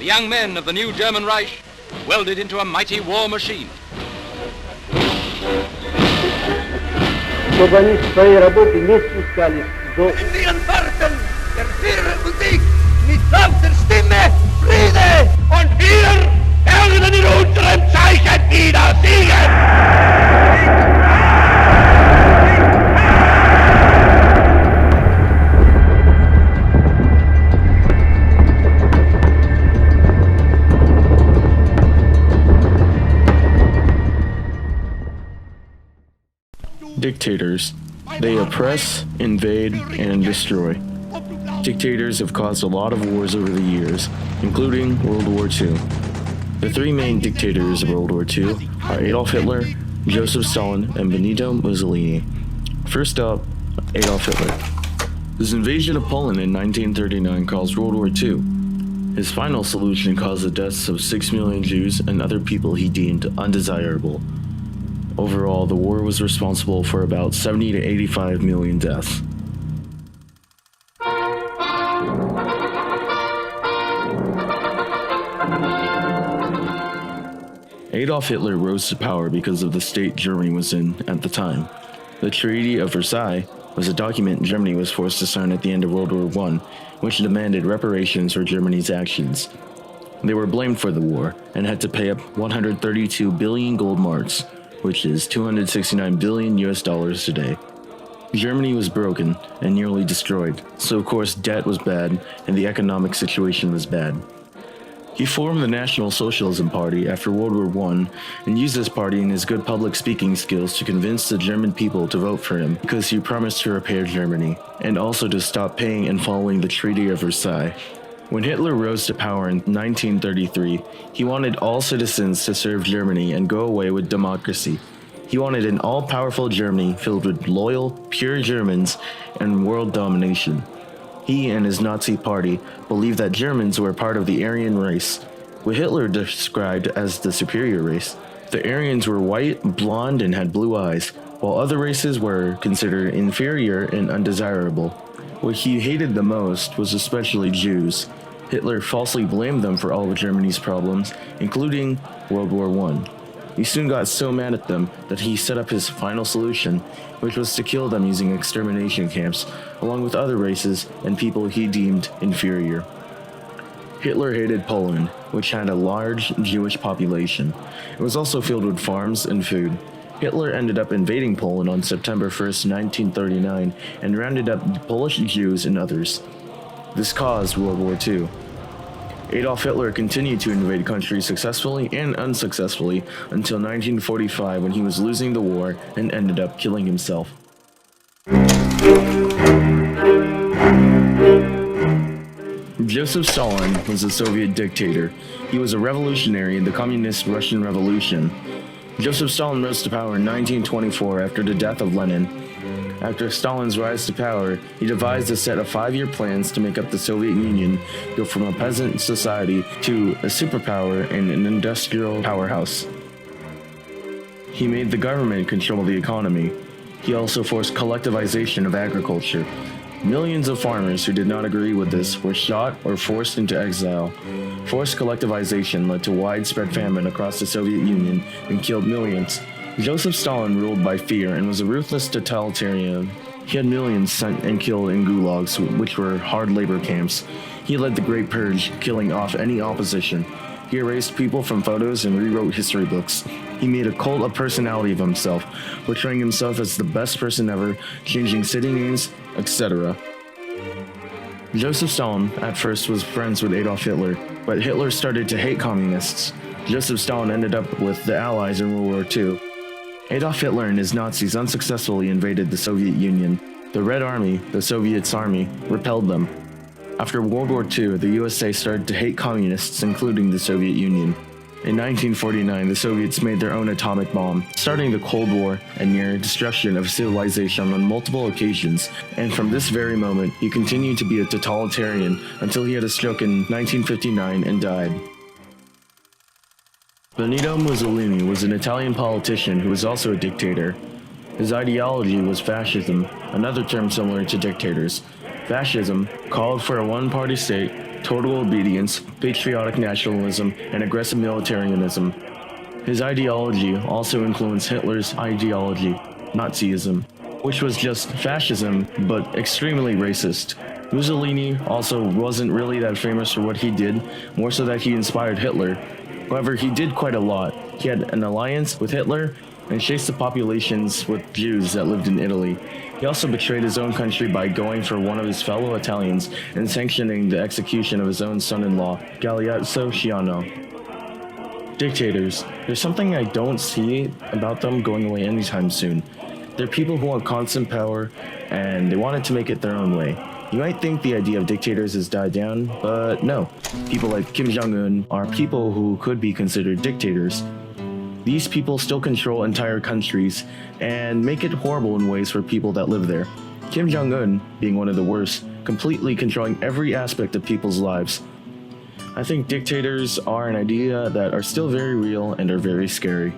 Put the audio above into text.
the young men of the new German Reich welded into a mighty war machine. Чтобы они в своей работе не спускались до... Der Führer Musik mit lauter Stimme, Friede und wir werden in unserem Zeichen wieder siegen! Dictators. They oppress, invade, and destroy. Dictators have caused a lot of wars over the years, including World War II. The three main dictators of World War II are Adolf Hitler, Joseph Stalin, and Benito Mussolini. First up, Adolf Hitler. His invasion of Poland in 1939 caused World War II. His final solution caused the deaths of 6 million Jews and other people he deemed undesirable. Overall, the war was responsible for about 70 to 85 million deaths. Adolf Hitler rose to power because of the state Germany was in at the time. The Treaty of Versailles was a document Germany was forced to sign at the end of World War I, which demanded reparations for Germany's actions. They were blamed for the war and had to pay up 132 billion gold marks, which is 269 billion US dollars today. Germany was broken and nearly destroyed, so of course debt was bad and the economic situation was bad. He formed the National Socialism Party after World War I and used this party and his good public speaking skills to convince the German people to vote for him because he promised to repair Germany and also to stop paying and following the Treaty of Versailles. When Hitler rose to power in 1933, he wanted all citizens to serve Germany and go away with democracy. He wanted an all-powerful Germany filled with loyal, pure Germans and world domination. He and his Nazi party believed that Germans were part of the Aryan race, what Hitler described as the superior race. The Aryans were white, blonde, and had blue eyes, while other races were considered inferior and undesirable. What he hated the most was especially Jews. Hitler falsely blamed them for all of Germany's problems, including World War I. He soon got so mad at them that he set up his final solution, which was to kill them using extermination camps, along with other races and people he deemed inferior. Hitler hated Poland, which had a large Jewish population. It was also filled with farms and food. Hitler ended up invading Poland on September 1st, 1939, and rounded up Polish Jews and others. This caused World War II. Adolf Hitler continued to invade countries successfully and unsuccessfully until 1945 when he was losing the war and ended up killing himself. Joseph Stalin was a Soviet dictator. He was a revolutionary in the Communist Russian Revolution. Joseph Stalin rose to power in 1924 after the death of Lenin. After Stalin's rise to power, he devised a set of 5-year plans to make up the Soviet Union, go from a peasant society to a superpower and an industrial powerhouse. He made the government control the economy. He also forced collectivization of agriculture. Millions of farmers who did not agree with this were shot or forced into exile. Forced collectivization led to widespread famine across the Soviet Union and killed millions. Joseph Stalin ruled by fear and was a ruthless totalitarian. He had millions sent and killed in gulags, which were hard labor camps. He led the Great Purge, killing off any opposition. He erased people from photos and rewrote history books. He made a cult of personality of himself, portraying himself as the best person ever, changing city names, etc. Joseph Stalin, at first, was friends with Adolf Hitler, but Hitler started to hate communists. Joseph Stalin ended up with the Allies in World War II. Adolf Hitler and his Nazis unsuccessfully invaded the Soviet Union. The Red Army, the Soviets' army, repelled them. After World War II, the USA started to hate communists, including the Soviet Union. In 1949, the Soviets made their own atomic bomb, starting the Cold War and near destruction of civilization on multiple occasions, and from this very moment, he continued to be a totalitarian until he had a stroke in 1959 and died. Benito Mussolini was an Italian politician who was also a dictator. His ideology was fascism, another term similar to dictators. Fascism called for a one-party state, total obedience, patriotic nationalism, and aggressive militarism. His ideology also influenced Hitler's ideology, Nazism, which was just fascism, but extremely racist. Mussolini also wasn't really that famous for what he did, more so that he inspired Hitler. However, he did quite a lot. He had an alliance with Hitler and chased the populations with Jews that lived in Italy. He also betrayed his own country by going for one of his fellow Italians and sanctioning the execution of his own son-in-law, Galeazzo Ciano. Dictators. There's something I don't see about them going away anytime soon. They're people who want constant power, and they wanted to make it their own way. You might think the idea of dictators has died down, but no. People like Kim Jong-un are people who could be considered dictators. These people still control entire countries and make it horrible in ways for people that live there. Kim Jong-un being one of the worst, completely controlling every aspect of people's lives. I think dictators are an idea that are still very real and are very scary.